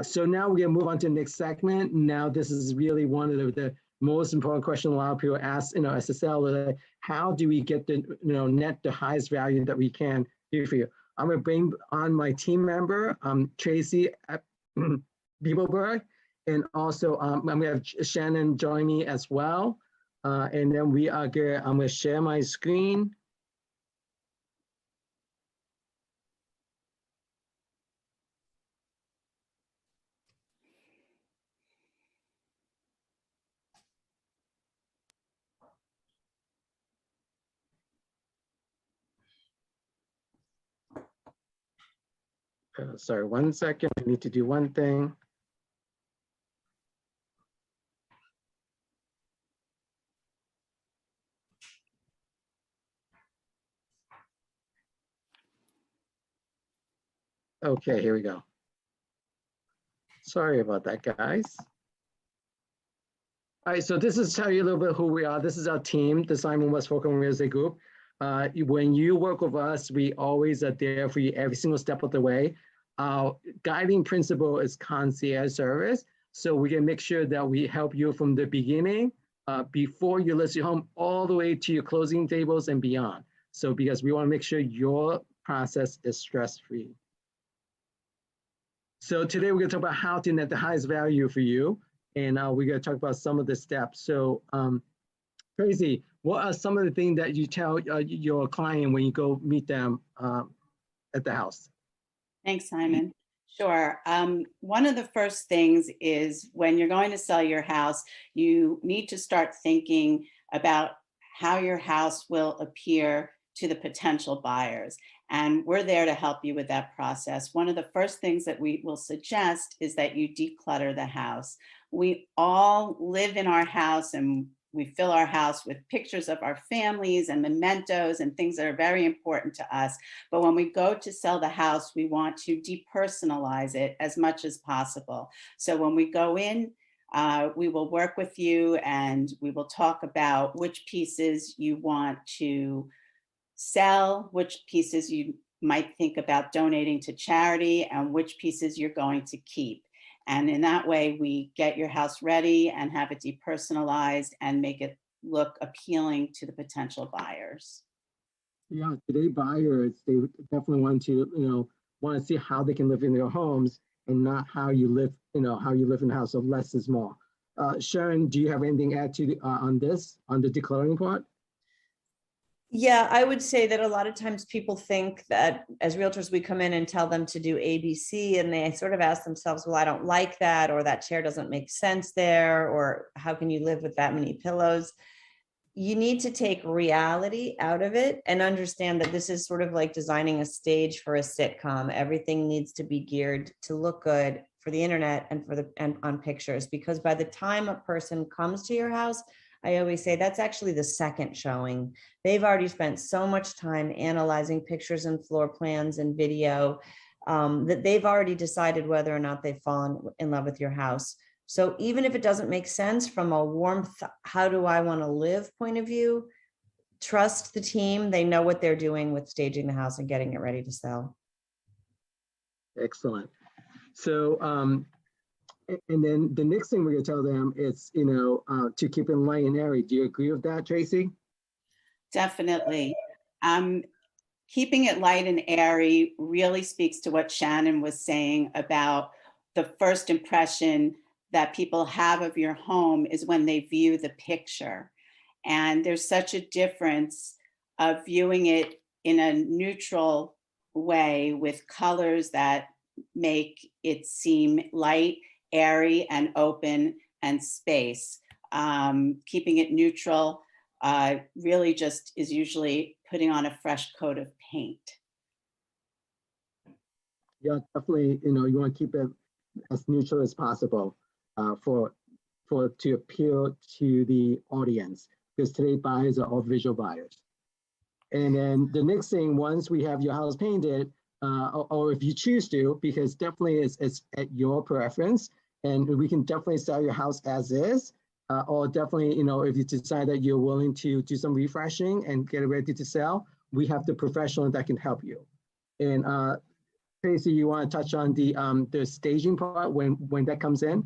So now we're gonna move on to the next segment. Now this is really one of the most important question a lot of people ask, as a seller, how do we get the, net the highest value that we can do for you? I'm gonna bring on my team member, Tracy at Biebelberg, and also I'm gonna have Shannon join me as well. And then I'm gonna share my screen. Sorry, 1 second, I need to do one thing. Okay, here we go. Sorry about that, guys. All right, so this is tell you a little bit who we are. This is our team, the Westfall Kwong Real Estate Group. When you work with us, we always are there for you every single step of the way. Our guiding principle is concierge service. So we can make sure that we help you from the beginning, before you list your home, all the way to your closing tables and beyond. So because we want to make sure your process is stress-free. So today we're going to talk about how to net the highest value for you. And we're going to talk about some of the steps. So Tracy, what are some of the things that you tell your client when you go meet them at the house? Thanks, Simon. Sure. One of the first things is when you're going to sell your house, you need to start thinking about how your house will appear to the potential buyers. And we're there to help you with that process. One of the first things that we will suggest is that you declutter the house. We all live in our house and we fill our house with pictures of our families and mementos and things that are very important to us. But when we go to sell the house, we want to depersonalize it as much as possible. So when we go in, we will work with you and we will talk about which pieces you want to sell, which pieces you might think about donating to charity, and which pieces you're going to keep. And in that way, we get your house ready and have it depersonalized and make it look appealing to the potential buyers. Yeah, today buyers, they definitely want to, see how they can live in their homes and not how you live, how you live in the house. So less is more. Sharon, do you have anything to add to on this, on the decluttering part? Yeah, I would say that a lot of times people think that as realtors, we come in and tell them to do ABC, and they sort of ask themselves, well, I don't like that, or that chair doesn't make sense there, or how can you live with that many pillows? You need to take reality out of it and understand that this is sort of like designing a stage for a sitcom. Everything needs to be geared to look good for the internet and on pictures, because by the time a person comes to your house, I always say that's actually the second showing. They've already spent so much time analyzing pictures and floor plans and video that they've already decided whether or not they've fallen in love with your house. So even if it doesn't make sense from a warmth, how do I want to live point of view, trust the team. They know what they're doing with staging the house and getting it ready to sell. Excellent. So, and then the next thing we're going to tell them is, to keep it light and airy. Do you agree with that, Tracy? Definitely. Keeping it light and airy really speaks to what Shannon was saying about the first impression that people have of your home is when they view the picture. And there's such a difference of viewing it in a neutral way with colors that make it seem light, airy, and open, and space. Keeping it neutral really just is usually putting on a fresh coat of paint. Yeah, definitely. You want to keep it as neutral as possible to appeal to the audience, because today buyers are all visual buyers. And then the next thing, once we have your house painted, or if you choose to, because definitely it's at your preference, and we can definitely sell your house as is, or definitely, if you decide that you're willing to do some refreshing and get it ready to sell, we have the professional that can help you. And Tracy, you want to touch on the staging part when that comes in?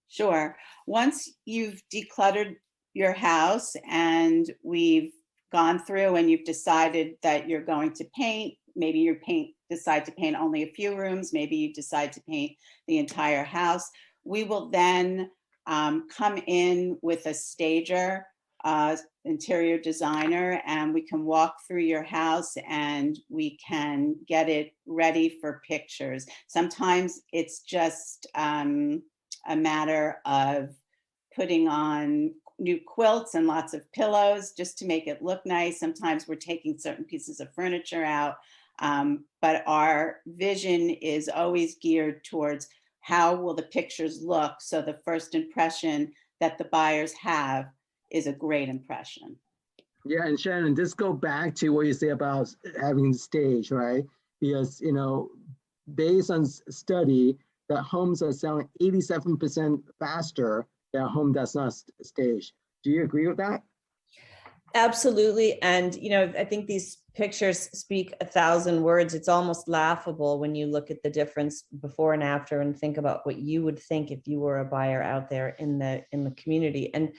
Sure. Once you've decluttered your house and we've gone through and you've decided that you're going to paint, maybe decide to paint only a few rooms, maybe you decide to paint the entire house, we will then come in with a stager, interior designer, and we can walk through your house and we can get it ready for pictures. Sometimes it's just a matter of putting on new quilts and lots of pillows just to make it look nice. Sometimes we're taking certain pieces of furniture out, but our vision is always geared towards how will the pictures look, so the first impression that the buyers have is a great impression. Yeah, and Shannon, just go back to what you say about having the stage, right? Because, based on study, that homes are selling 87% faster than a home that's not staged. Do you agree with that? Absolutely. And, I think these pictures speak 1,000 words. It's almost laughable when you look at the difference before and after and think about what you would think if you were a buyer out there in the community. And,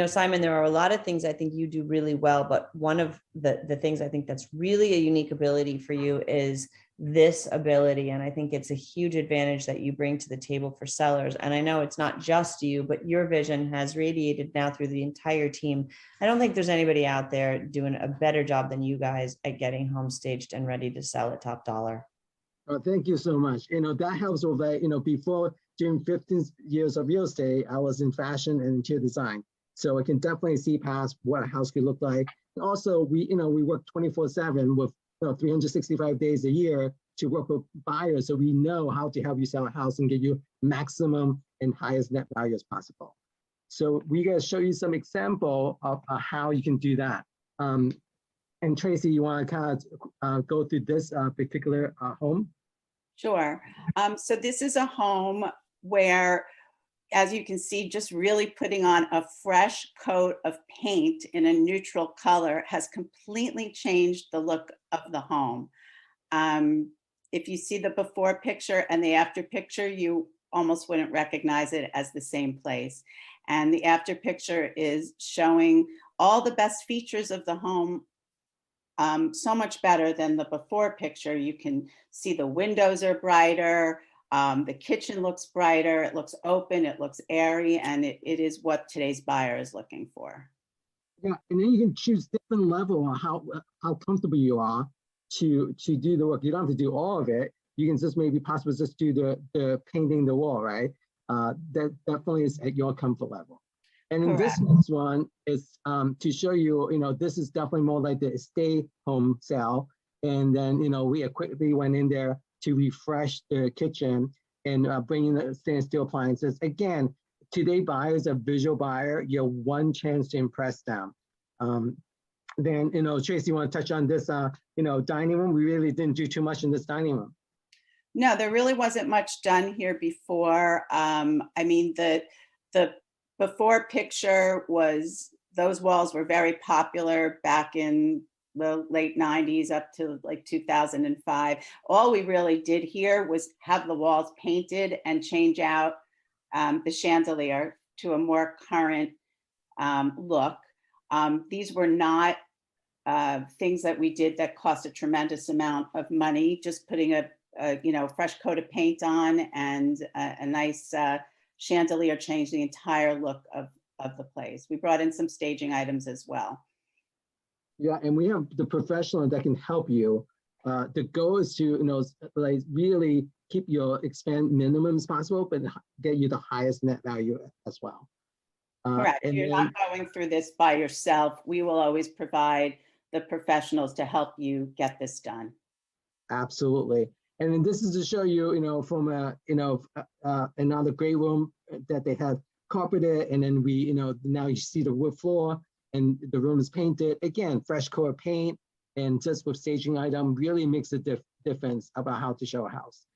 Simon, there are a lot of things I think you do really well, but one of the things I think that's really a unique ability for you is this ability. And I think it's a huge advantage that you bring to the table for sellers. And I know it's not just you, but your vision has radiated now through the entire team. I don't think there's anybody out there doing a better job than you guys at getting home staged and ready to sell at top dollar. Thank you so much. That helps with that. Before during 15 years of real estate, I was in fashion and interior design. So I can definitely see past what a house could look like. And also, we work 24/7 with 365 days a year to work with buyers, so we know how to help you sell a house and get you maximum and highest net value as possible. So we going to show you some example of how you can do that. And Tracy, you want to kind of go through this particular home? Sure. So this is a home where, as you can see, just really putting on a fresh coat of paint in a neutral color has completely changed the look of the home. If you see the before picture and the after picture, you almost wouldn't recognize it as the same place. And the after picture is showing all the best features of the home, so much better than the before picture. You can see the windows are brighter, the kitchen looks brighter, it looks open, it looks airy, and it is what today's buyer is looking for. Yeah, and then you can choose different level on how comfortable you are to do the work. You don't have to do all of it. You can just maybe possibly just do the painting the wall, right? That definitely is at your comfort level. And in this next one is to show you, this is definitely more like the stay home sale. And then, we quickly went in there to refresh the kitchen and bring in the stainless steel appliances. Again, today buyers are visual buyer. You have one chance to impress them. Then, Tracy, you want to touch on this, dining room? We really didn't do too much in this dining room. No, there really wasn't much done here before. I mean, the before picture was, those walls were very popular back in the late 90s up to like 2005. All we really did here was have the walls painted and change out the chandelier to a more current look. These were not things that we did that cost a tremendous amount of money. Just putting a fresh coat of paint on and a nice chandelier changed the entire look of the place. We brought in some staging items as well. Yeah, and we have the professional that can help you. The goal is to, like really keep your expand minimum as possible, but get you the highest net value as well. Correct. You're not going through this by yourself. We will always provide the professionals to help you get this done. Absolutely. And then this is to show you, from another great room that they had carpeted, and then we, now you see the wood floor and the room is painted. Again, fresh coat of paint and just with staging item really makes a difference about how to show a house.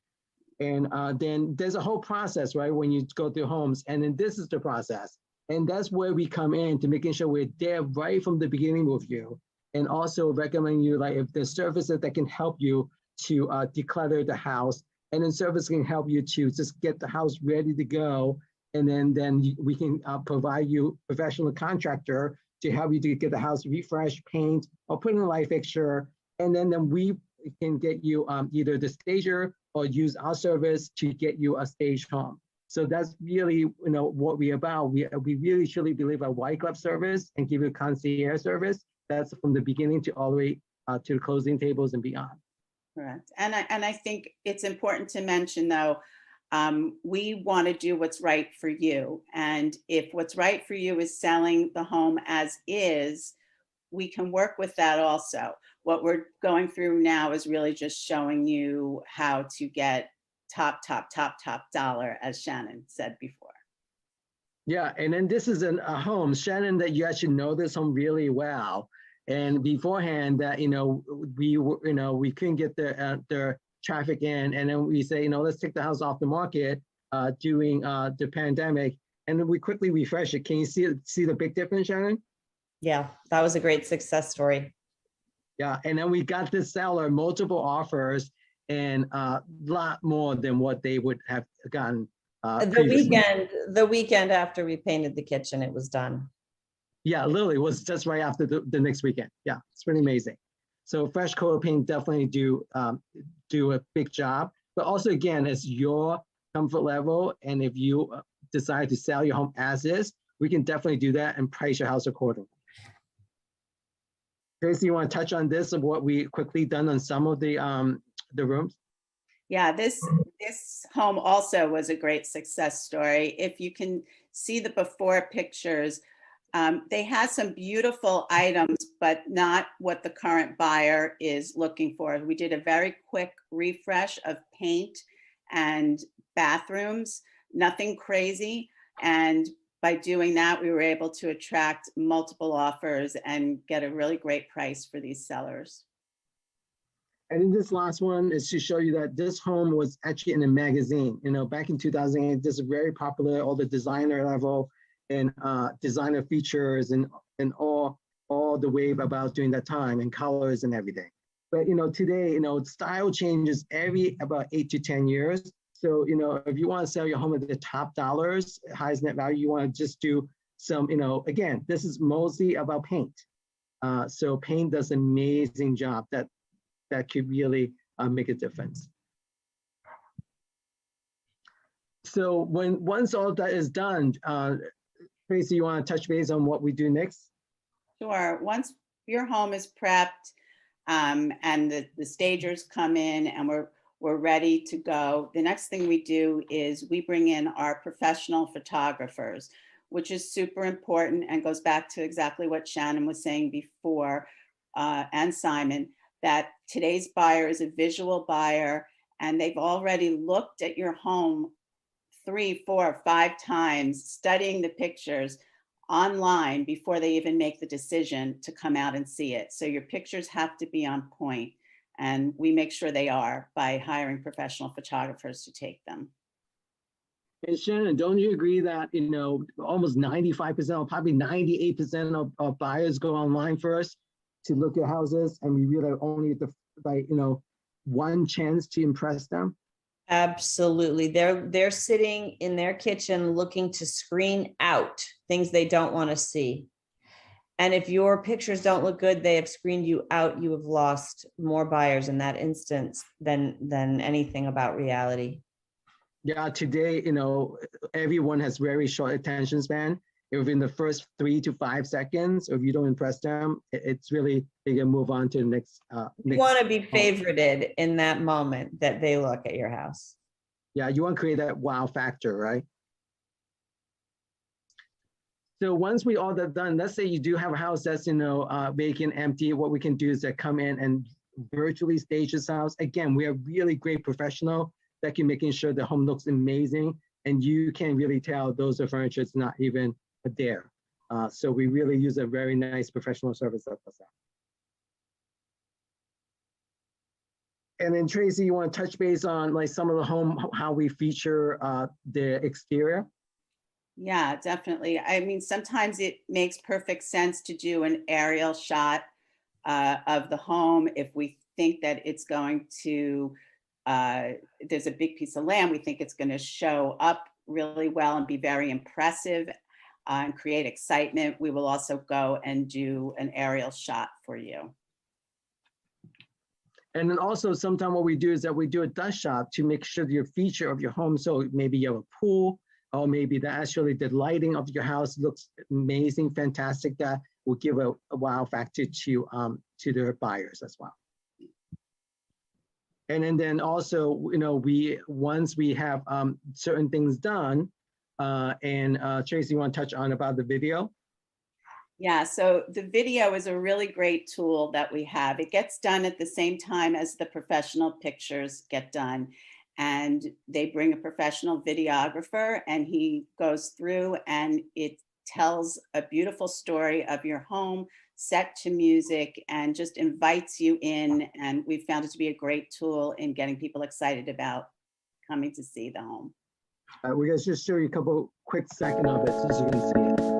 And then there's a whole process, right? When you go through homes, and then this is the process. And that's where we come in to making sure we're there right from the beginning with you. And also recommend you, like, if there's services that can help you to declutter the house. And then service can help you to just get the house ready to go. And then we can provide you a professional contractor to help you to get the house refreshed, paint, or put in a light fixture. And then we can get you either the stager or use our service to get you a staged home. So that's really what we're about. We really truly believe a white glove service and give you concierge service. That's from the beginning to all the way to the closing tables and beyond. Correct. And I think it's important to mention, though, we want to do what's right for you. And if what's right for you is selling the home as is, we can work with that also. What we're going through now is really just showing you how to get top dollar, as Shannon said before. Yeah, and then this is a home, Shannon, that you actually know this home really well. And beforehand, that we couldn't get the traffic in, and then we say, let's take the house off the market during the pandemic, and then we quickly refresh it. Can you see the big difference, Shannon? Yeah, that was a great success story. Yeah, and then we got this seller multiple offers and a lot more than what they would have gotten. The weekend after we painted the kitchen, it was done. Yeah, literally, it was just right after the next weekend. Yeah, it's pretty amazing. So fresh coat of paint definitely do a big job. But also, again, it's your comfort level. And if you decide to sell your home as is, we can definitely do that and price your house accordingly. Tracy, you want to touch on this of what we quickly done on some of the rooms? Yeah, this home also was a great success story. If you can see the before pictures, they had some beautiful items, but not what the current buyer is looking for. We did a very quick refresh of paint and bathrooms, nothing crazy. And by doing that, we were able to attract multiple offers and get a really great price for these sellers. And in this last one is to show you that this home was actually in a magazine. Back in 2008, this is very popular, all the designer level and designer features and all the wave about during that time and colors and everything. But today, style changes every about 8 to 10 years. So if you want to sell your home at the top dollars, highest net value, you want to just do some, again, this is mostly about paint. So paint does an amazing job that could really make a difference. So once all that is done, Tracy, you want to touch base on what we do next? Sure. Once your home is prepped and the stagers come in and we're ready to go, the next thing we do is we bring in our professional photographers, which is super important and goes back to exactly what Shannon was saying before, and Simon, that today's buyer is a visual buyer and they've already looked at your home 3, 4, 5 times, studying the pictures online before they even make the decision to come out and see it. So your pictures have to be on point, and we make sure they are by hiring professional photographers to take them. And Shannon, don't you agree that, almost 95% or probably 98% of buyers go online first to look at houses, and we really only get one chance to impress them? Absolutely. They're sitting in their kitchen looking to screen out things they don't want to see. And if your pictures don't look good, they have screened you out. You have lost more buyers in that instance than anything about reality. Yeah, today, everyone has very short attention span. If in the first 3 to 5 seconds, if you don't impress them, it's really, they can move on to the next. You want to be favorited in that moment that they look at your house. Yeah, you want to create that wow factor, right? So once we all that done, let's say you do have a house that's, vacant, empty, what we can do is that come in and virtually stage this house. Again, we are really great professional that can making sure the home looks amazing, and you can really tell those are furniture is not even there. So we really use a very nice professional service that does that. And then Tracy, you want to touch base on some of the home, how we feature the exterior? Yeah, definitely. I mean, sometimes it makes perfect sense to do an aerial shot of the home if we think that it's going to, there's a big piece of land. We think it's going to show up really well and be very impressive and create excitement. We will also go and do an aerial shot for you. And then also sometimes what we do is that we do a dust shot to make sure your feature of your home. So maybe you have a pool, or maybe the lighting of your house looks amazing, fantastic. That will give a wow factor to the buyers as well. And then also, once we have certain things done, and Tracy, you want to touch on about the video? Yeah, so the video is a really great tool that we have. It gets done at the same time as the professional pictures get done. And they bring a professional videographer and he goes through and it tells a beautiful story of your home set to music and just invites you in. And we found it to be a great tool in getting people excited about coming to see the home. We're going to just show you a couple quick seconds of it so you can see it.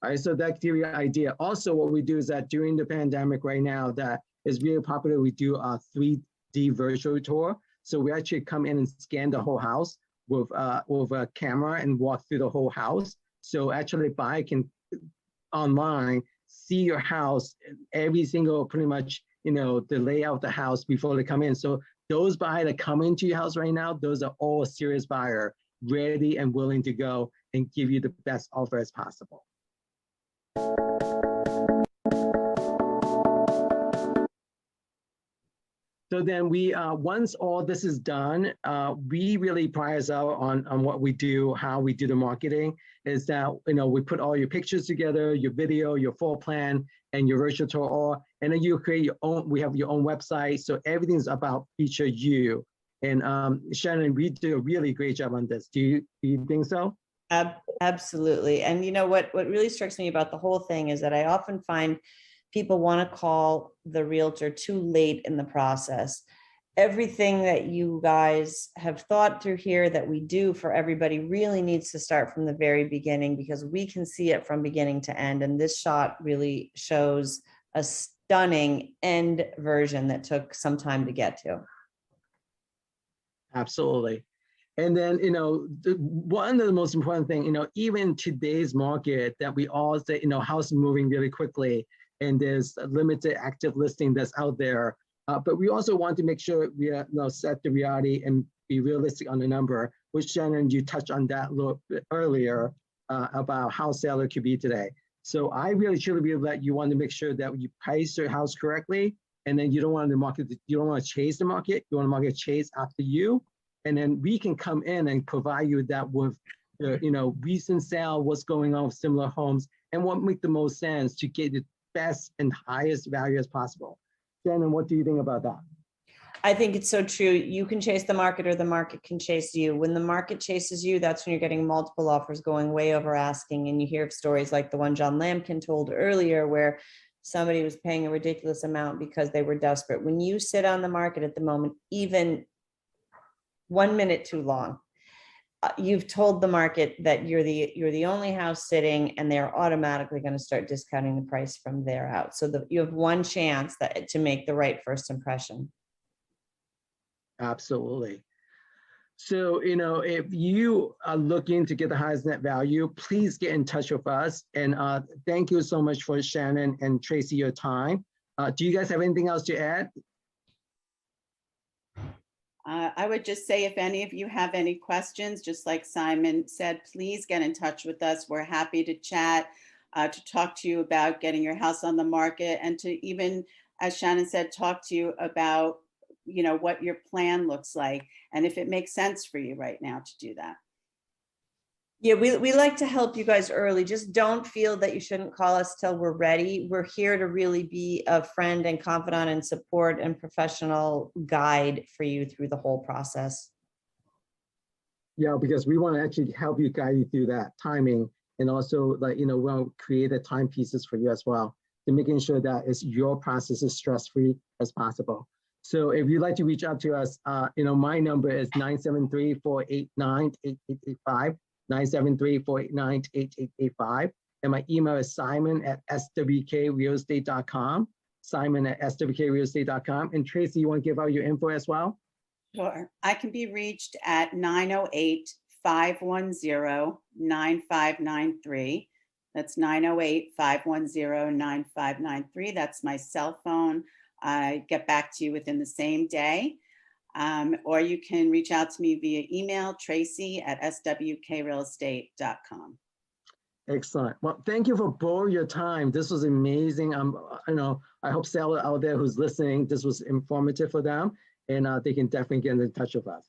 All right, so that gives you an idea. Also, what we do is that during the pandemic right now, that is really popular, we do a 3D virtual tour. So we actually come in and scan the whole house with a camera and walk through the whole house. So actually, buyer can online see your house, every single pretty much, the layout of the house before they come in. So those buyers that come into your house right now, those are all serious buyer, ready and willing to go and give you the best offer as possible. So then we, once all this is done, we really prize out on what we do, how we do the marketing, is that, we put all your pictures together, your video, your floor plan, and your virtual tour, and then you create your own, we have your own website. So everything's about feature you. And Shannon, we do a really great job on this. Do you think so? Absolutely. And what really strikes me about the whole thing is that I often find people want to call the realtor too late in the process. Everything that you guys have thought through here that we do for everybody really needs to start from the very beginning, because we can see it from beginning to end. And this shot really shows a stunning end version that took some time to get to. Absolutely. And then, one of the most important thing, even today's market that we all say, house is moving really quickly and there's a limited active listing that's out there. But we also want to make sure we set the reality and be realistic on the number, which Shannon, you touched on that a little bit earlier about how seller could be today. So I really truly believe that you want to make sure that you price your house correctly, and then you don't want to chase the market. You want the market to chase after you. And then we can come in and provide you that with, recent sale, what's going on with similar homes, and what makes the most sense to get the best and highest value as possible. Shannon, what do you think about that? I think it's so true. You can chase the market or the market can chase you. When the market chases you, that's when you're getting multiple offers going way over asking. And you hear of stories like the one John Lampkin told earlier, where somebody was paying a ridiculous amount because they were desperate. When you sit on the market at the moment, even 1 minute too long, you've told the market that you're the only house sitting, and they're automatically going to start discounting the price from there out. So you have one chance to make the right first impression. Absolutely. So, if you are looking to get the highest net value, please get in touch with us. And thank you so much for Shannon and Tracy, your time. Do you guys have anything else to add? I would just say, if any of you have any questions, just like Simon said, please get in touch with us. We're happy to chat, to talk to you about getting your house on the market, and to even, as Shannon said, talk to you about, what your plan looks like and if it makes sense for you right now to do that. Yeah, we like to help you guys early. Just don't feel that you shouldn't call us till we're ready. We're here to really be a friend and confidant and support and professional guide for you through the whole process. Yeah, because we want to actually help you guide you through that timing, and also we'll create the timepieces for you as well. to making sure that it's your process is stress-free as possible. So if you'd like to reach out to us, my number is 973-489-8885, 973-489-8885. And my email is simon@swkrealestate.com, simon@swkrealestate.com. And Tracy, you want to give out your info as well? Sure. I can be reached at 908-510-9593. That's 908-510-9593. That's my cell phone. I get back to you within the same day. Or you can reach out to me via email, tracy@swkrealestate.com. Excellent. Well, thank you for both your time. This was amazing. I hope seller out there who's listening, this was informative for them, and they can definitely get in touch with us.